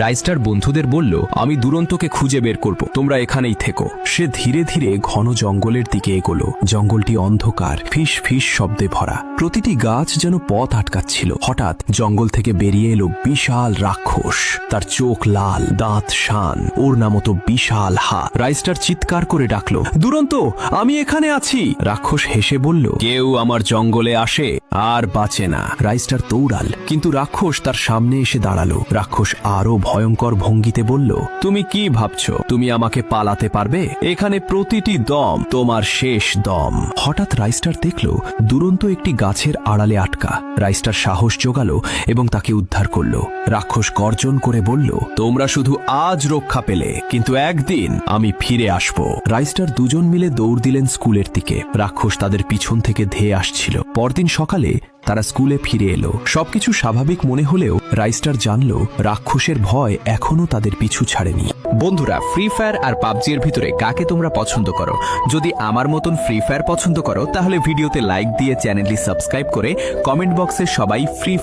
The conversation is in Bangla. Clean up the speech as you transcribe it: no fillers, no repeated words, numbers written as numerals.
রাইস্টার বন্ধুদের বলল, আমি দুরন্তকে খুঁজে বের করব, তোমরা এখানেই থেকো। সে ধীরে ধীরে ঘন জঙ্গলের দিকে এগোলো। জঙ্গলটি অন্ধকার, ফিস ফিস শব্দে ভরা। প্রতিটি গাছ যেন পথ আটকাচ্ছিল। হঠাৎ জঙ্গল থেকে বেরিয়ে এলো বিশাল রাক্ষস। তার চোখ লাল, দাঁত শান, ওর নামতো বিশাল হাত। রাইস্টার চিৎকার করে ডাকলো, দুরন্ত, আমি এখানে আছি। রাক্ষস হেসে বলল, কেউ আমার জঙ্গলে আসে আর বাঁচে না। রাইস্টার দৌড়াল, কিন্তু রাক্ষস তার সামনে এসে দাঁড়ালো। রাক্ষস আরো ভয়ঙ্কর ভঙ্গিতে বলল, তুমি কি ভাবছো তুমি আমাকে পালাতে পারবে? এখানে প্রতিটি দম তোমার শেষ দম। হঠাৎ রাইস্টার দেখল দুরন্ত একটি গাছের আড়ালে আটকা। রাইস্টার সাহস জোগালো এবং তাকে উদ্ধার করলো। রাক্ষস গর্জন করে বলল, তোমরা শুধু আজ রক্ষা পেলে, কিন্তু একদিন আমি ফিরে আসব। রাইস্টার দুজন মিলে দৌড় দিলেন স্কুলের দিকে। রাক্ষস তাদের পিছন থেকে ধেয়ে আসছিল। পরদিন সকালে তারা স্কুলে ফিরে এলো। সবকিছু স্বাভাবিক মনে হলেও রাইস্টার জানল রাক্ষসের ভয় এখনো তাদের পিছু ছাড়েনি। বন্ধুরা, ফ্রি ফায়ার আর পাবজির ভিতরে কাকে তোমরা পছন্দ করো? যদি আমার মতন ফ্রি ফায়ার পছন্দ করো তাহলে ভিডিওতে লাইক দিয়ে চ্যানেলটি সাবস্ক্রাইব করে কমেন্ট বক্সে সবাই ফ্রি